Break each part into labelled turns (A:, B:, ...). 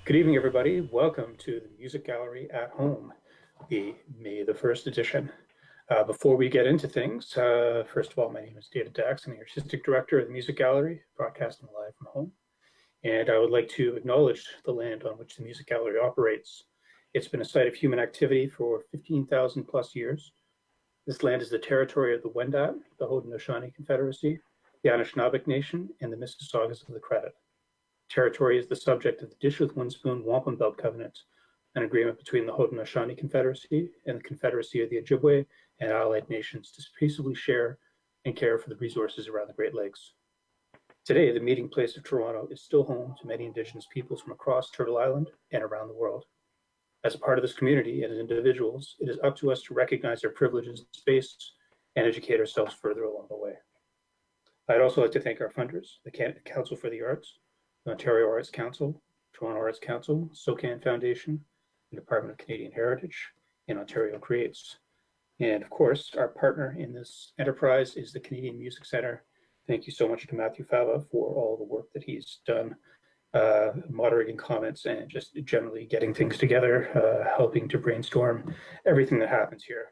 A: Good evening, everybody. Welcome to the Music Gallery at Home, the May the 1st edition. Before we get into things, first of all, my name is David Dax. I'm the Artistic Director of the Music Gallery, broadcasting live from home. And I would like to acknowledge the land on which the Music Gallery operates. It's been a site of human activity for 15,000 plus years. This land is the territory of the Wendat, the Haudenosaunee Confederacy, the Anishinaabeg Nation, and the Mississaugas of the Credit. Territory is the subject of the Dish with One Spoon Wampum Belt Covenant, an agreement between the Haudenosaunee Confederacy and the Confederacy of the Ojibwe and allied nations to peaceably share and care for the resources around the Great Lakes. Today, the meeting place of Toronto is still home to many Indigenous peoples from across Turtle Island and around the world. As a part of this community and as individuals, it is up to us to recognize our privileges in space and educate ourselves further along the way. I'd also like to thank our funders, the Canada Council for the Arts, the Ontario Arts Council, Toronto Arts Council, SOCAN Foundation, the Department of Canadian Heritage, and Ontario Creates. And of course, our partner in this enterprise is the Canadian Music Centre. Thank you so much to Matthew Fava for all the work that he's done, moderating comments and just generally getting things together, helping to brainstorm everything that happens here.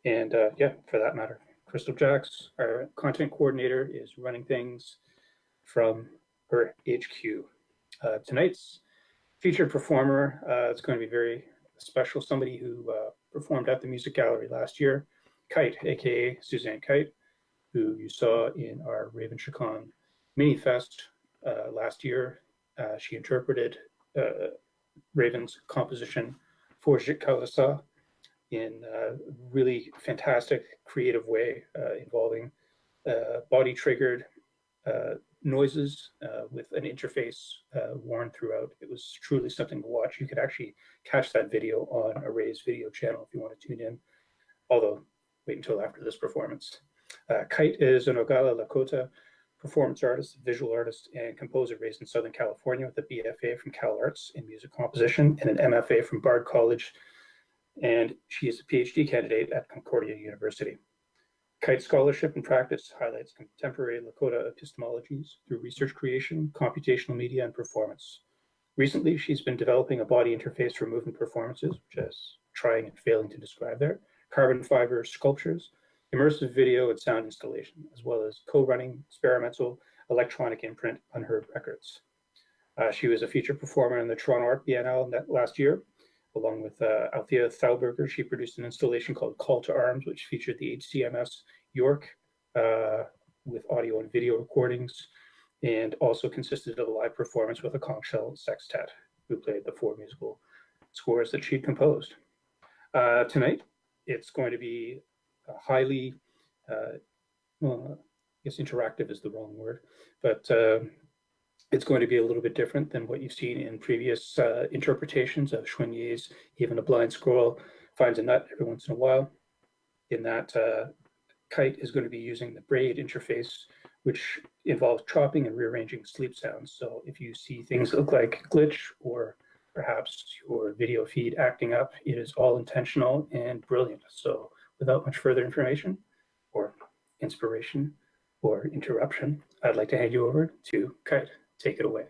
A: Yeah, for that matter, Crystal Jacks, our content coordinator, is running things from her HQ. Tonight's featured performer is going to be very special, somebody who performed at the Music Gallery last year, Kite, aka Suzanne Kite, who you saw in our Raven Chacon mini fest last year. She interpreted Raven's composition for Jikawasa in a really fantastic, creative way, involving body-triggered noises with an interface worn throughout. It was truly something to watch. You could actually catch that video on Array's video channel if you want to tune in, although wait until after this performance. Kite is an Oglala Lakota performance artist, visual artist, and composer raised in Southern California with a BFA from Cal Arts in music composition and an MFA from Bard College, and she is a PhD candidate at Concordia University. Kite's scholarship and practice highlights contemporary Lakota epistemologies through research creation, computational media, and performance. Recently, she's been developing a body interface for movement performances, which is trying and failing to describe there, carbon fiber sculptures, immersive video and sound installation, as well as co-running experimental electronic imprint on her records. She was a featured performer in the Toronto Art Biennale last year. Along with Althea Thalberger, she produced an installation called Call to Arms, which featured the HCMS York with audio and video recordings, and also consisted of a live performance with a conch shell sextet, who played the 4 musical scores that she'd composed. Tonight, it's going to be a highly, well, I guess interactive is the wrong word, but it's going to be a little bit different than what you've seen in previous interpretations of Xuan Even a Blind Squirrel Finds a Nut every once in a while. In that, Kite is going to be using the braid interface, which involves chopping and rearranging sleep sounds. So if you see things that look like glitch or perhaps your video feed acting up, it is all intentional and brilliant. So without much further information or inspiration or interruption, I'd like to hand you over to Kite. Take it away.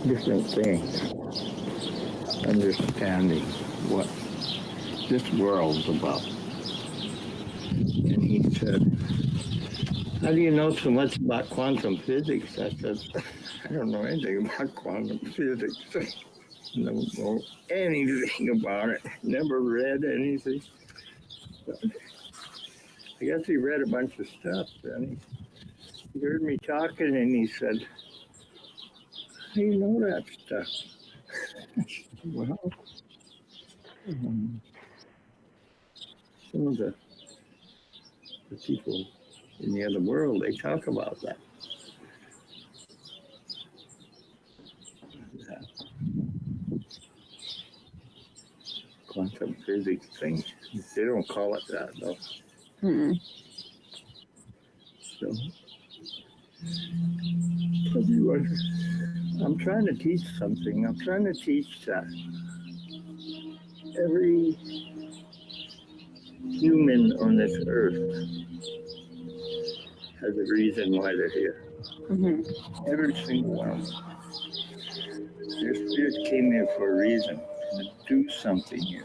B: Different things, understanding what this world's about. And he said, how do you know so much about quantum physics? I said, I don't know anything about quantum physics. Don't know anything about it. Never read anything. But I guess he read a bunch of stuff. And he heard me talking and he said, how do you know that stuff? Well, some of the people in the other world, they talk about that. Quantum physics thing. They don't call it that though.
C: Hmm.
B: So, everyone, I'm trying to teach something. I'm trying to teach that every human on this earth has a reason why they're here.
C: Mm-hmm.
B: Every single one. just came here for a reason, to do something here.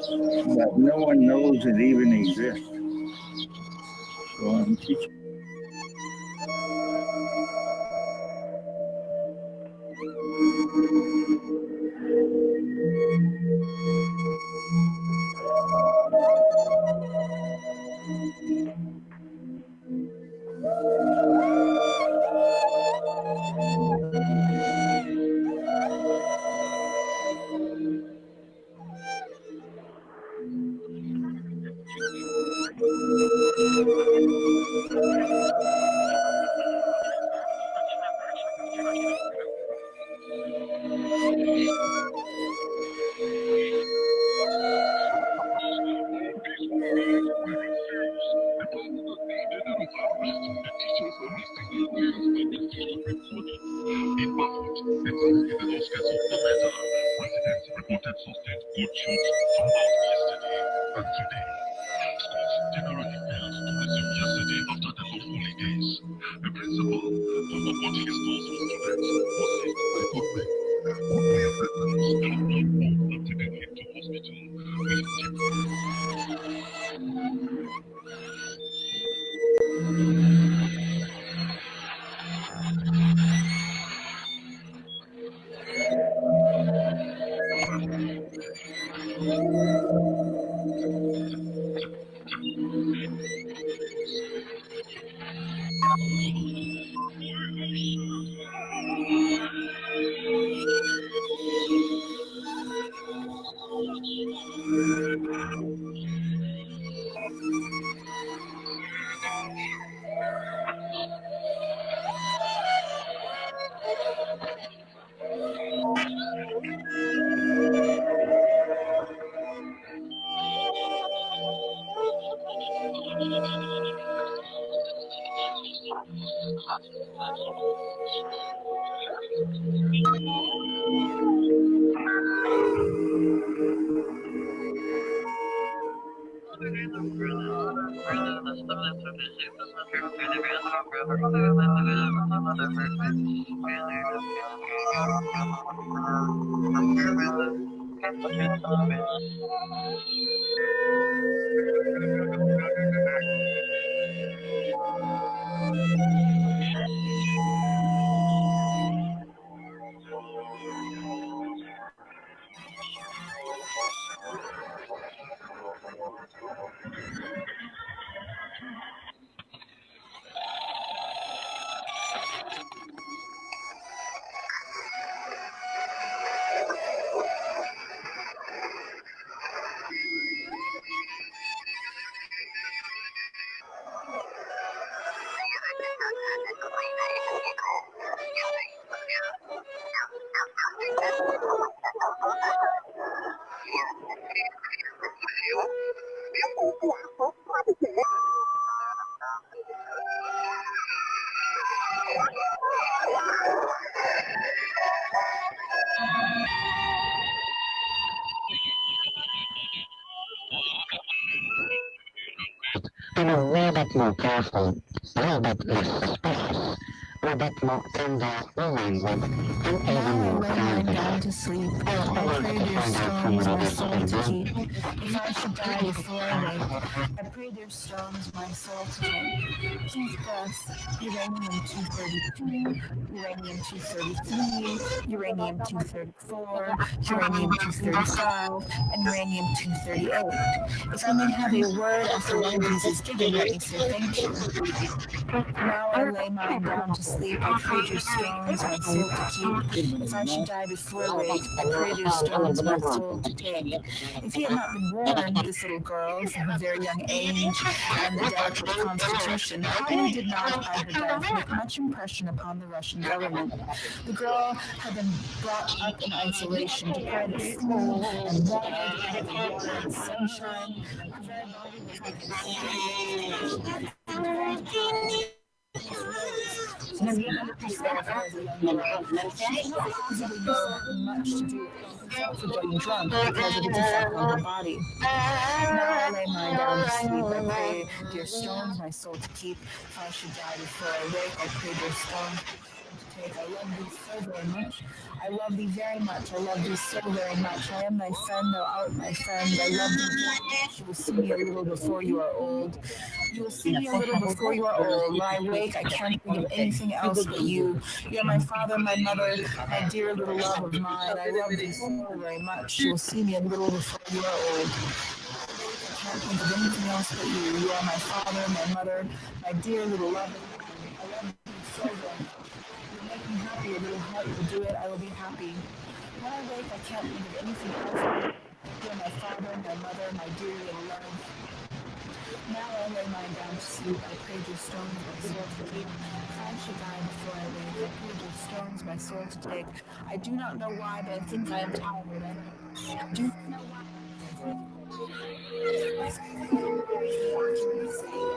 B: But no one knows it even exists. So I'm teaching.
C: Be a little bit more careful, a little bit less suspicious, a bit more tender, more languid, and even more kind.
D: Down to sleep. I pray their stones my soul to keep. If I should die before I wake, I pray their stones my soul to take. Toothbrush, uranium-232, uranium-233, uranium-234, uranium-235, and uranium-238. If I may have a word after one of these is given, let me say thank you. Now I lay mine down to sleep. I pray your stones my soul to keep. If I should die before I wake, I pray your stones my soul to take. If he had not been warned, this little girl, from a very young age, and the delicate constitution, probably did not, by her death, make much impression upon the Russian government. The girl had been brought up in isolation, deprived of food and water, deprived of water and sunshine. Her very body was like Never herself as a young girl. She did not possibly have much to do except for getting drunk because of the defect on her body. Now I lay mine down to sleep. I pray, dear stones, my soul to keep. If I should die before I wake, I pray, dear stones, to take. I love thee so very much. I love thee very much. I love thee so very much. I am thy friend, thou art my friend. I love thee very much. You will see me a little before you are old. You will see me a little before you are old. When I wake, I can't think of anything else but you. You're my father, my mother, my dear little love of mine. I love thee so very much. You will see me a little before you are old. I can't think of anything else but you. You are my father, my mother, my dear little love of mine. I love you so very much. You make me happy. A little heart will do it. I will be happy. When I wake, I can't think of anything else but you. You are my father, my mother, my dear little love. Now I lay mine down to sleep. I prayed your stones my soul to take. If I should die before I wake, I prayed your stones my soul to take. I do not know why, but I think I am tired. I do not know why.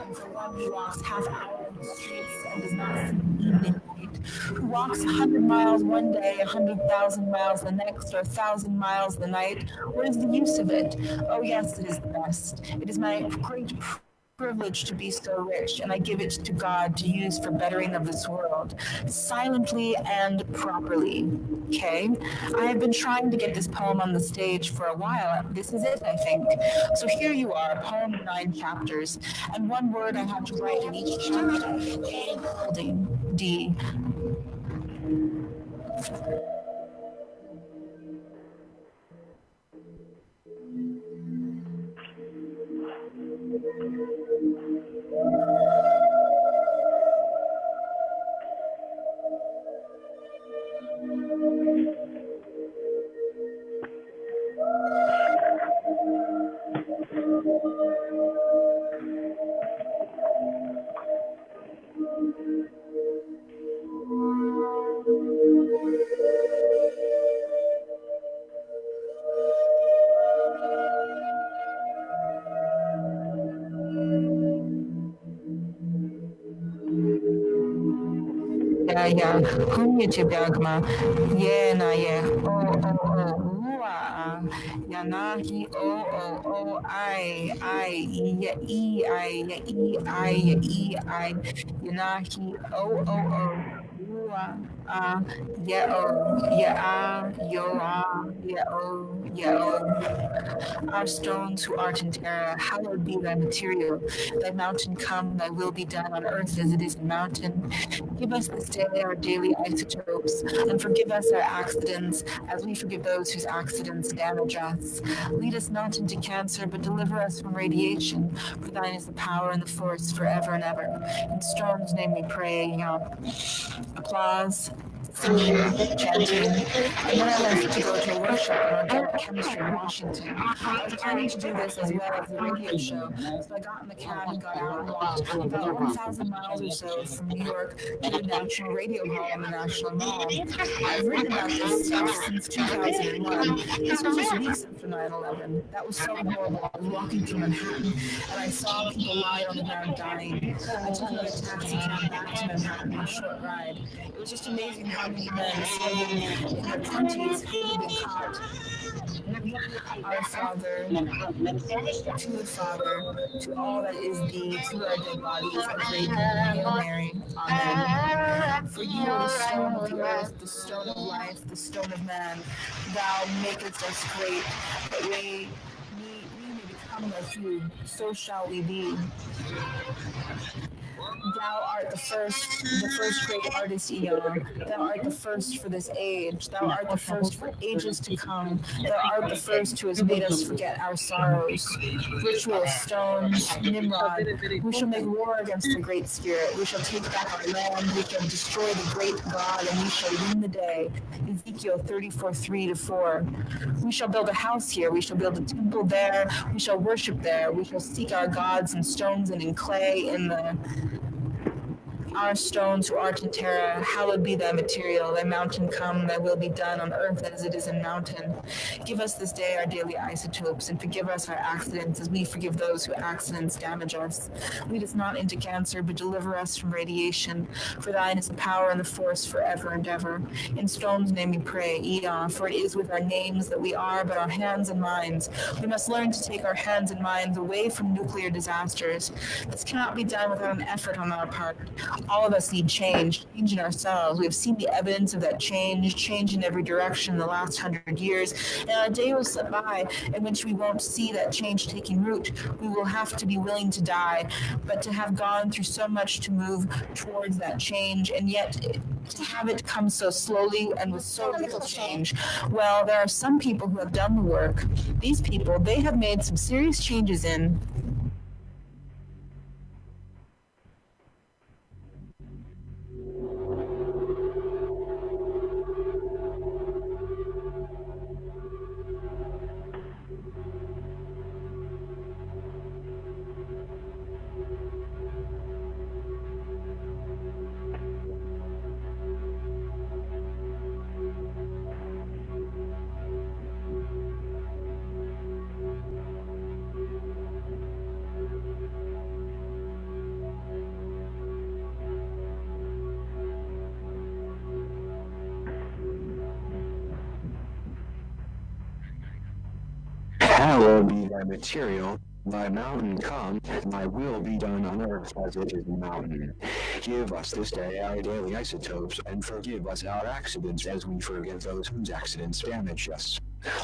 D: And for one who walks half hour in the streets and does not see the evening light, who walks 100 miles one day, 100,000 miles the next, or 1,000 miles the night, what is the use of it? Oh yes, it is the best. It is my great privilege to be so rich, and I give it to God to use for bettering of this world, silently and properly. Okay? I have been trying to get this poem on the stage for a while. This is it, I think. So here you are, a poem in 9 chapters, and one word I have to write in each chapter. A holding, D. Я помню тебя, гма, на уа, я нахи, ай, я нахи, Our stones who art in terra, hallowed be thy material. Thy mountain come, thy will be done on earth as it is in mountain. Give us this day our daily isotopes, and forgive us our accidents, as we forgive those whose accidents damage us. Lead us not into cancer, but deliver us from radiation, for thine is the power and the force forever and ever. In Storm's name we pray. Applause. Singing, chanting, and then I left to go to a workshop on organic chemistry in Washington. I was planning to do this as well as the radio show, so I got in the cab and got out and walked about 1,000 miles or so from New York to the National Radio Hall on the National Mall. I've written about this stuff since 2001. This was just weeks after 9/11. That was so horrible. I was walking through Manhattan, and I saw people lie on the ground dying. I took another taxi cab back to Manhattan, a short ride. It was just amazing how many men serving in their 20s who had been caught. Our Father, to the Father, to all that is thee, to our dead bodies, I pray thee, Hail Mary. Amen. For you are the stone of the earth, the stone of life, the stone of man. Thou makest us great, that we may become like you, so shall we be. Thou art the first great artist, Eon. Thou art the first for this age. Thou art the first for ages to come. Thou art the first who has made us forget our sorrows. Ritual stones, Nimrod. We shall make war against the Great Spirit. We shall take back our land. We shall destroy the great God, and we shall win the day. Ezekiel 34:3-4. We shall build a house here. We shall build a temple there. We shall worship there. We shall seek our gods in stones and in clay in the Our stones who art in terra, hallowed be thy material. Thy mountain come, thy will be done on earth as it is in mountain. Give us this day our daily isotopes, and forgive us our accidents as we forgive those who accidents damage us. Lead us not into cancer, but deliver us from radiation. For thine is the power and the force forever and ever. In Stone's name we pray, Eon, for it is with our names that we are, but our hands and minds. We must learn to take our hands and minds away from nuclear disasters. This cannot be done without an effort on our part. All of us need change in ourselves. We've seen the evidence of that change in every direction in the last 100 years. And a day will slip by in which we won't see that change taking root. We will have to be willing to die, but to have gone through so much to move towards that change, and yet to have it come so slowly and with so little change. Well, there are some people who have done the work. These people, they have made some serious changes in
C: Hallowed be thy material, thy mountain come, thy will be done on earth as it is in the mountain. Give us this day our daily isotopes, and forgive us our accidents as we forgive those whose accidents damage us.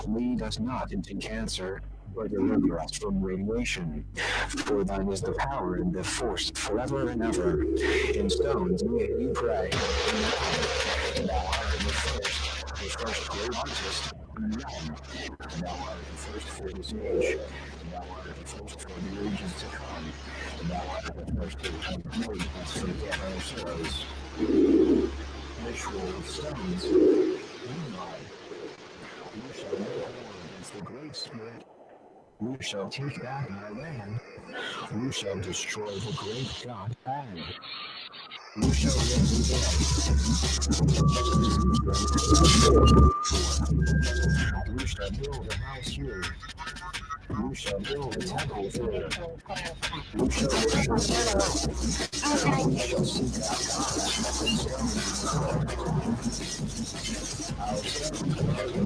C: Lead us not into cancer, but deliver us from radiation. For thine is the power and the force forever and ever. In stones we pray. Thou art the first great artist. Thou art the first for this age. Thou art the first for the ages to come. Thou art the first to make us forget our sorrows. Ritual of stones. Meanwhile, we shall make war against the Great Spirit. We shall take back our land. We shall destroy the great God and we shall raise the dead. We shall build a house here. We shall build a temple there. We shall worship. We shall seek our God. Our stones are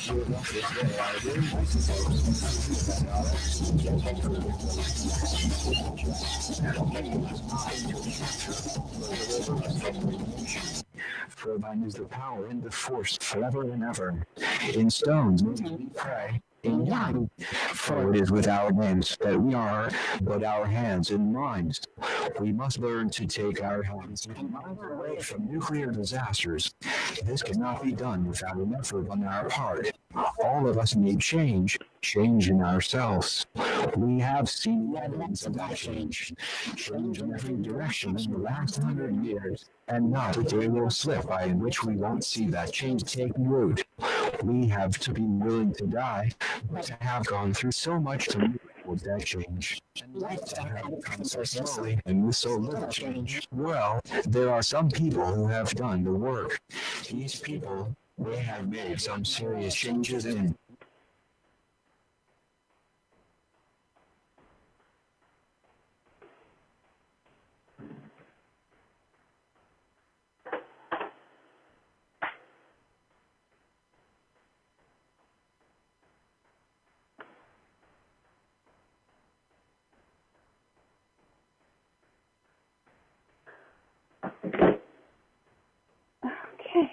C: give us this day our daily isotopes, and our accidents as we for thine is the power and the force forever and ever. In stones we pray. In young, for it is with our hands that we are, but our hands and minds. We must learn to take our hands and minds away from nuclear disasters. This cannot be done without an effort on our part. All of us need change in ourselves. We have seen the evidence of that change in every direction in the last 100 years, and not a day will slip by in which we won't see that change taking root. We have to be willing to die, but to have gone through so much to move towards that change, and to have come so slowly and with so little change. Well, there are some people who have done the work. These people, they have made some serious changes in.
E: Okay.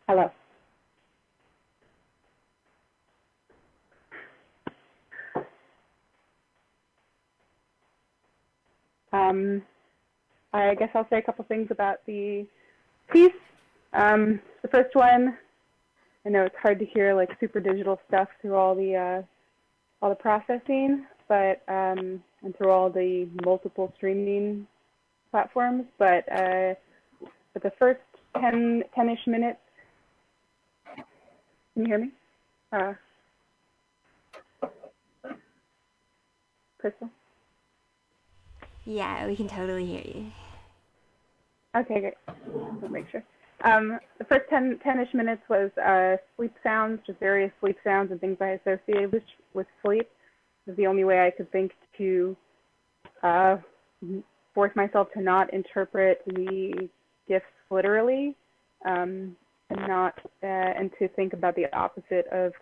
E: Hello. I guess I'll say a couple things about the piece. The first one, I know it's hard to hear like super digital stuff through all the processing, but and through all the multiple streaming platforms. But the first 10-ish minutes. Can you hear me? Crystal?
F: Yeah, we can totally hear you.
E: Okay, great. I'll make sure. The first 10-ish minutes was sleep sounds, just various sleep sounds and things I associated with sleep. It was the only way I could think to force myself to not interpret the gifts literally, and to think about the opposite of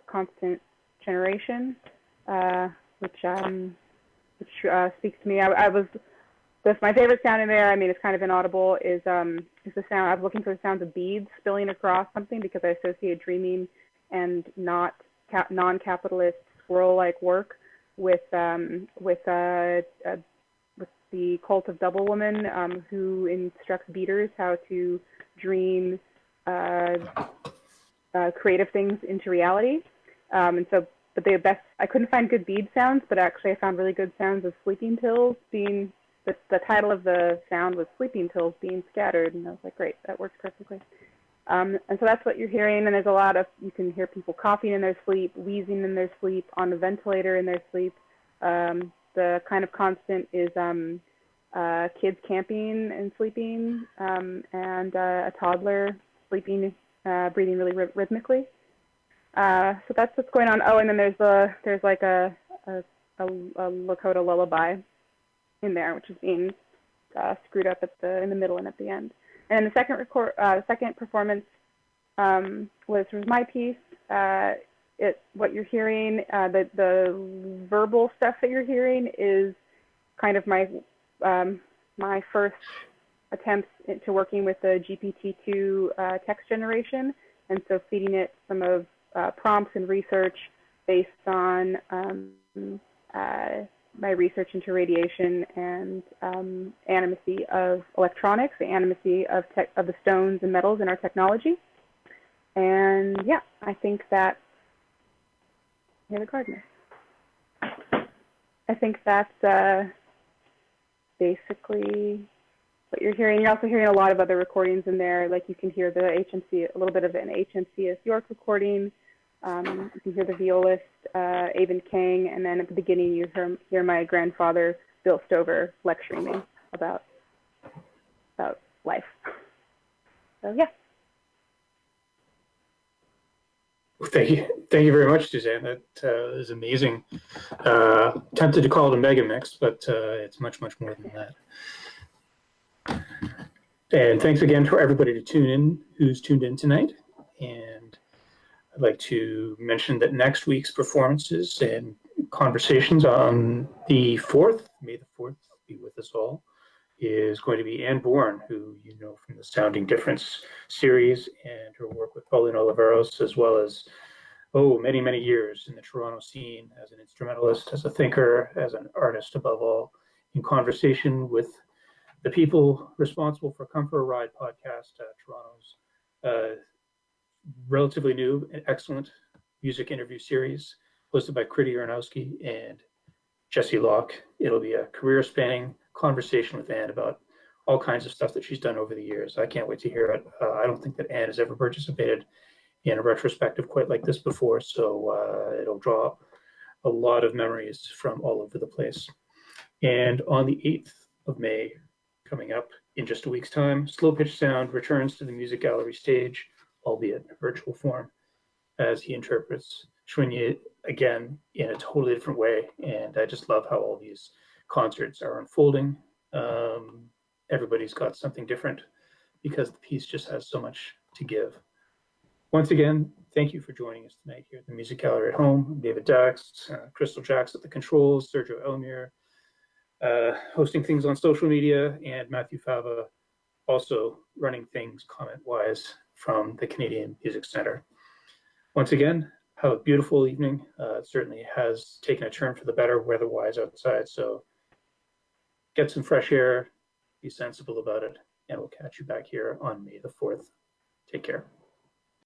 E: constant generation, which speaks to me. My favorite sound in there, I mean, it's kind of inaudible, is the sound. I was looking for the sounds of beads spilling across something because I associate dreaming and non-capitalist squirrel-like work with the cult of Double Woman, who instructs beaters how to dream creative things into reality. But I couldn't find good bead sounds, but actually I found really good sounds of sleeping pills being. The title of the sound was sleeping pills being scattered, and I was like, great, that works perfectly. And so that's what you're hearing, and there's a lot of, you can hear people coughing in their sleep, wheezing in their sleep, on the ventilator in their sleep. The kind of constant is kids camping and sleeping, and a toddler sleeping, breathing really rhythmically. So that's what's going on. Oh, and then there's like a Lakota lullaby in there, which is being screwed up in the middle and at the end. And the second performance was my piece. What you're hearing, the verbal stuff that you're hearing is kind of my first attempts into working with the GPT-2 text generation, and so feeding it some of prompts and research based on my research into radiation and animacy of electronics, the animacy of the stones and metals in our technology. And yeah, I think that, you're the gardener. I think that's basically what you're hearing. You're also hearing a lot of other recordings in there, like you can hear the HMC, a little bit of an HMCS York recording. You can hear the violist, Avon Kang, and then at the beginning you hear my grandfather, Bill Stover, lecturing me about life. So yeah.
A: Thank you very much, Suzanne. That is amazing. Tempted to call it a mega mix, but it's much more than that. And thanks again for everybody who's tuned in tonight. And I'd like to mention that next week's performances and conversations on the 4th, May the 4th be with us all, is going to be Anne Bourne, who you know from the Sounding Difference series and her work with Pauline Oliveros, as well as, many years in the Toronto scene as an instrumentalist, as a thinker, as an artist above all, in conversation with the people responsible for Come for a Ride podcast, Toronto's relatively new and excellent music interview series hosted by Kriti Aronowski and Jesse Locke. It'll be a career-spanning conversation with Anne about all kinds of stuff that she's done over the years. I can't wait to hear it. I don't think that Anne has ever participated in a retrospective quite like this before, so it'll draw a lot of memories from all over the place. And on the 8th of May, coming up in just a week's time, Slow Pitch Sound returns to the Music Gallery stage, albeit in virtual form, as he interprets Xuan again in a totally different way. And I just love how all these concerts are unfolding. Everybody's got something different because the piece just has so much to give. Once again, thank you for joining us tonight here at the Music Gallery at Home. David Dax, Crystal Jacks at the controls, Sergio Elmir, hosting things on social media, and Matthew Fava also running things comment-wise from the Canadian Music Centre. Once again, have a beautiful evening. It certainly has taken a turn for the better weather-wise outside, so get some fresh air, be sensible about it, and we'll catch you back here on May the 4th. Take care.